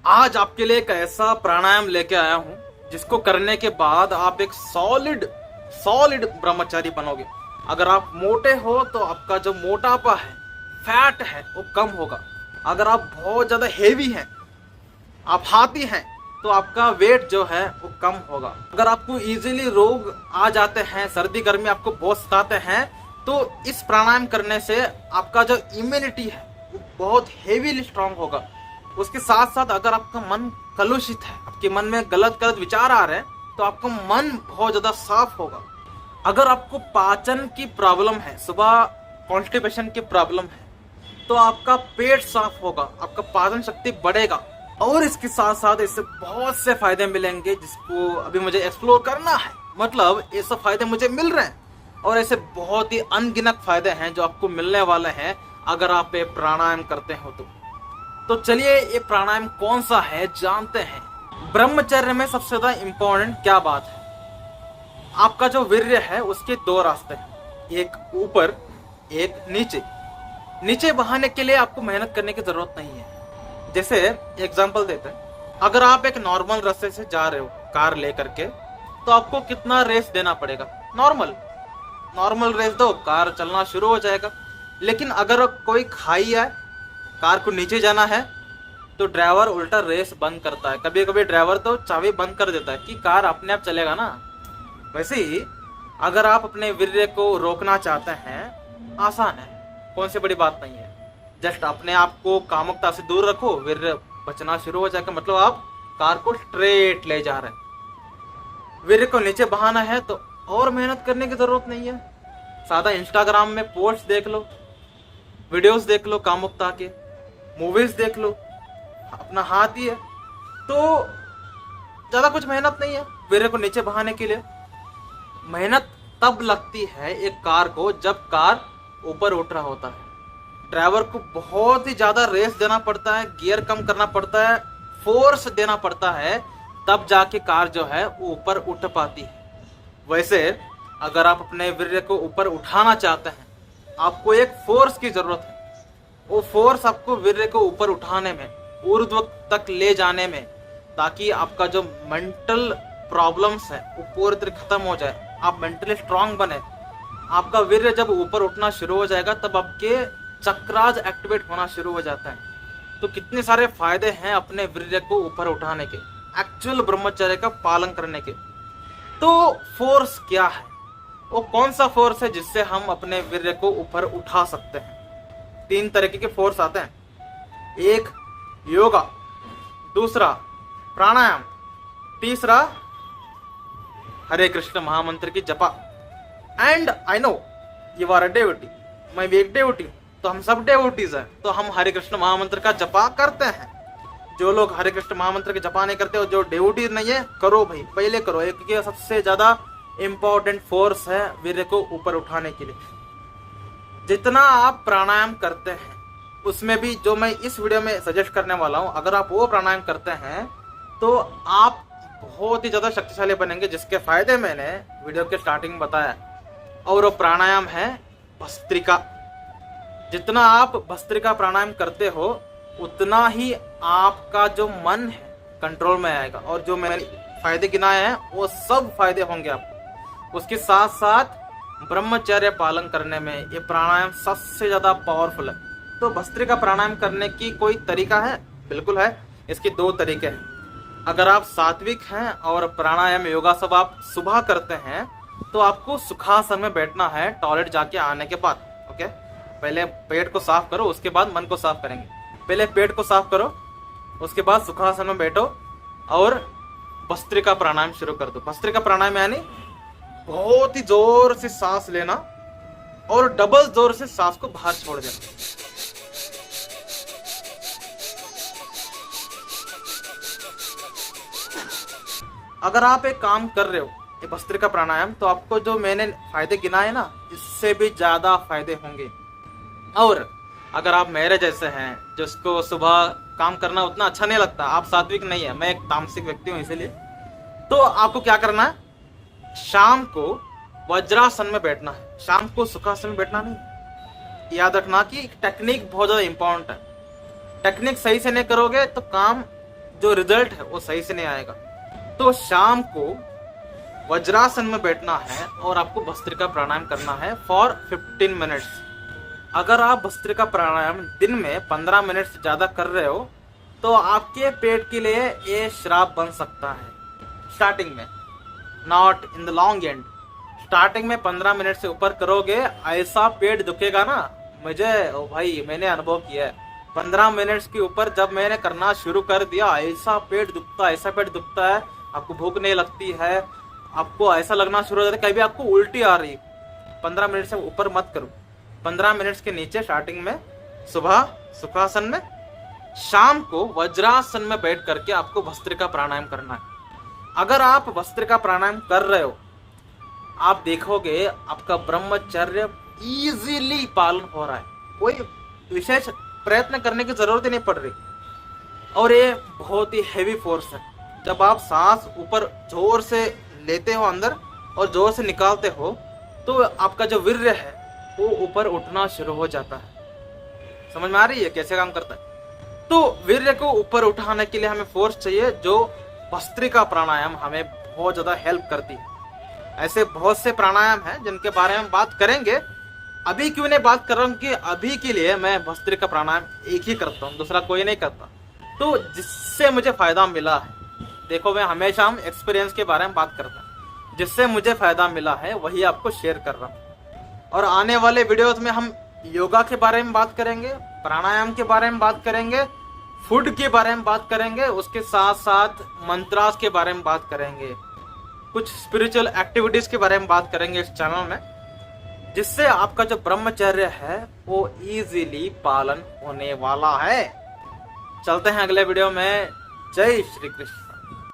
आज आपके लिए एक ऐसा प्राणायाम लेके आया हूं जिसको करने के बाद आप एक सॉलिड सॉलिड ब्रह्मचारी बनोगे। अगर आप मोटे हो तो आपका जो मोटापा है, फैट है, वो कम होगा। अगर आप बहुत ज्यादा हेवी हैं, आप हाथी हैं, तो आपका वेट जो है वो कम होगा। अगर आपको इजीली रोग आ जाते हैं, सर्दी गर्मी आपको बहुत सताते हैं, तो इस प्राणायाम करने से आपका जो इम्यूनिटी है वो बहुत हेवीली स्ट्रांग होगा। उसके साथ साथ अगर आपका मन कलुषित है, आपके मन में गलत गलत विचार आ रहे हैं, तो आपका मन बहुत ज्यादा साफ होगा। अगर आपको पाचन की प्रॉब्लम है, सुबह कॉन्स्टिपेशन की प्रॉब्लम है, तो आपका पेट साफ होगा, आपका पाचन शक्ति बढ़ेगा। और इसके साथ साथ इससे बहुत से फायदे मिलेंगे जिसको अभी मुझे एक्सप्लोर करना है। मतलब ये सब फायदे मुझे मिल रहे हैं और ऐसे बहुत ही अनगिनत फायदे हैं जो आपको मिलने वाले हैं अगर आप ये प्राणायाम करते हो तो चलिए ये प्राणायाम कौन सा है जानते हैं। ब्रह्मचर्य में सबसे ज्यादा इंपॉर्टेंट क्या बात है? आपका जो वीर्य है उसके दो रास्ते हैं, एक ऊपर एक नीचे। नीचे बहाने के लिए आपको मेहनत करने की जरूरत नहीं है। जैसे एग्जांपल देते हैं, अगर आप एक नॉर्मल रास्ते से जा रहे हो कार लेकर के, तो आपको कितना रेस देना पड़ेगा? नॉर्मल रेस दो, कार चलना शुरू हो जाएगा। लेकिन अगर कोई खाई है, कार को नीचे जाना है, तो ड्राइवर उल्टा रेस बंद करता है। कभी कभी ड्राइवर तो चाबी बंद कर देता है कि कार अपने आप चलेगा ना। वैसे ही अगर आप अपने वीर्य को रोकना चाहते हैं, आसान है, कौन सी बड़ी बात नहीं है। जस्ट अपने आप को कामुकता से दूर रखो, वीर्य बचना शुरू हो जाएगा। मतलब आप कार को स्ट्रेट ले जा रहे हैं। वीर्य को नीचे बहाना है तो और मेहनत करने की जरूरत नहीं है। सादा इंस्टाग्राम में पोस्ट देख लो, वीडियोस देख लो, कामुकता के मूवीज देख लो, अपना हाथ ही है। तो ज्यादा कुछ मेहनत नहीं है वीर्य को नीचे बहाने के लिए। मेहनत तब लगती है एक कार को जब कार ऊपर उठ रहा होता है। ड्राइवर को बहुत ही ज्यादा रेस देना पड़ता है, गियर कम करना पड़ता है, फोर्स देना पड़ता है, तब जाके कार जो है वो ऊपर उठ पाती है। वैसे अगर आप अपने वीर्य को ऊपर उठाना चाहते हैं, आपको एक फोर्स की जरूरत है। वो फोर्स आपको वीर्य को ऊपर उठाने में, ऊर्ध्व तक ले जाने में, ताकि आपका जो मेंटल प्रॉब्लम्स है वो पूरी तरह खत्म हो जाए, आप मेंटली स्ट्रांग बने। आपका वीर्य जब ऊपर उठना शुरू हो जाएगा तब आपके चक्राज एक्टिवेट होना शुरू हो जाता है। तो कितने सारे फायदे हैं अपने वीर्य को ऊपर उठाने के, एक्चुअल ब्रह्मचर्य का पालन करने के। तो फोर्स क्या है? वो कौन सा फोर्स है जिससे हम अपने वीर्य को ऊपर उठा सकते हैं? तीन तरीके के फोर्स आते हैं। एक योगा, दूसरा प्राणायाम, तीसरा हरे कृष्ण महामंत्र की जपा। And I know you are a devotee, मैं भी एक डेवोटी हूं, तो हम सब डेवोटीज हैं, तो हम हरे कृष्ण महामंत्र का जपा करते हैं। जो लोग हरे कृष्ण महामंत्र के जपा नहीं करते हो, जो डेवोटी नहीं है, करो भाई, पहले करो। एक ये सबसे ज्यादा इंपॉर्टेंट फोर्स है वीर्य को ऊपर उठाने के लिए। जितना आप प्राणायाम करते हैं उसमें भी जो मैं इस वीडियो में सजेस्ट करने वाला हूं, अगर आप वो प्राणायाम करते हैं तो आप बहुत ही ज्यादा शक्तिशाली बनेंगे, जिसके फायदे मैंने वीडियो के स्टार्टिंग में बताया। और वो प्राणायाम है भस्त्रिका। जितना आप भस्त्रिका प्राणायाम करते हो उतना ही आपका जो मन है कंट्रोल में आएगा, और जो मैंने फायदे गिनाए हैं वो सब फायदे होंगे आपको। उसके साथ साथ ब्रह्मचर्य पालन करने में ये प्राणायाम सबसे ज्यादा पावरफुल है। तो भस्त्रिका प्राणायाम करने की कोई तरीका है? बिल्कुल है। इसके दो तरीके हैं। अगर आप सात्विक हैं और प्राणायाम योगा सब आप सुबह करते हैं, तो आपको सुखासन में बैठना है टॉयलेट जाके आने के बाद। ओके, पहले पेट को साफ करो, उसके बाद मन को साफ करेंगे। पहले पेट को साफ करो, उसके बाद सुखासन में बैठो और भस्त्रिका प्राणायाम शुरू कर दो। भस्त्रिका प्राणायाम यानी बहुत ही जोर से सांस लेना और डबल जोर से सांस को बाहर छोड़ देना। अगर आप एक काम कर रहे हो ये भस्त्रिका प्राणायाम, तो आपको जो मैंने फायदे गिनाए ना, इससे भी ज्यादा फायदे होंगे। और अगर आप मेरे जैसे हैं जिसको सुबह काम करना उतना अच्छा नहीं लगता, आप सात्विक नहीं है, मैं एक तामसिक व्यक्ति हूं इसीलिए, तो आपको क्या करना है, शाम को वज्रासन में बैठना है, शाम को सुखासन में बैठना नहीं। याद रखना कि टेक्निक बहुत ज्यादा इंपॉर्टेंट है। टेक्निक सही से नहीं करोगे तो काम जो रिजल्ट है वो सही से नहीं आएगा। तो शाम को वज्रासन में बैठना है और आपको भस्त्रिका प्राणायाम करना है फॉर 15 मिनट्स। अगर आप भस्त्रिका प्राणायाम दिन में 15 मिनट से ज्यादा कर रहे हो तो आपके पेट के लिए ये श्राप बन सकता है स्टार्टिंग में, not in the long and. Starting में 15 मिनट से ऊपर करोगे ऐसा पेट दुखेगा ना, मुझे ओ भाई मैंने अनुभव किया है। 15 मिनट के ऊपर जब मैंने करना शुरू कर दिया ऐसा पेट दुखता है, ऐसा पेट दुखता है, आपको भूख नहीं लगती है, आपको ऐसा लगना शुरू हो जाता है कभी आपको उल्टी आ रही। 15 मिनट से ऊपर मत करो, 15 मिनट के नीचे स्टार्टिंग में सुबह सुखासन में, शाम को वज्रासन में बैठ करके आपको भस्त्रिका प्राणायाम करना है। अगर आप भस्त्रिका प्राणायाम कर रहे हो आप देखोगे आपका ब्रह्मचर्य इजीली पालन हो रहा है, कोई विशेष प्रयत्न करने की जरूरत ही नहीं पड़ रही। और ये बहुत ही हेवी फोर्स है। जब आप सांस ऊपर जोर से लेते हो अंदर और जोर से निकालते हो तो आपका जो वीर्य है वो ऊपर उठना शुरू हो जाता है। समझ में आ रही है कैसे काम करता है? तो वीर्य को ऊपर उठाने के लिए हमें फोर्स चाहिए, जो भस्त्रिका प्राणायाम हमें बहुत ज्यादा हेल्प करती है। ऐसे बहुत से प्राणायाम हैं जिनके बारे में बात करेंगे। अभी क्यों नहीं बात कर रहा हूँ कि अभी के लिए मैं भस्त्रिका प्राणायाम एक ही करता हूँ, दूसरा कोई नहीं करता। तो जिससे मुझे फायदा मिला है, देखो मैं हमेशा हम एक्सपीरियंस के बारे में बात करता हूँ, जिससे मुझे फायदा मिला है वही आपको शेयर कर रहा हूँ। और आने वाले वीडियोस में हम योगा के बारे में बात करेंगे, प्राणायाम के बारे में बात करेंगे, फूड के बारे में बात करेंगे, उसके साथ साथ मंत्रास के बारे में बात करेंगे, कुछ स्पिरिचुअल एक्टिविटीज के बारे में बात करेंगे इस चैनल में, जिससे आपका जो ब्रह्मचर्य है वो इजीली पालन होने वाला है। चलते हैं अगले वीडियो में। जय श्री कृष्ण।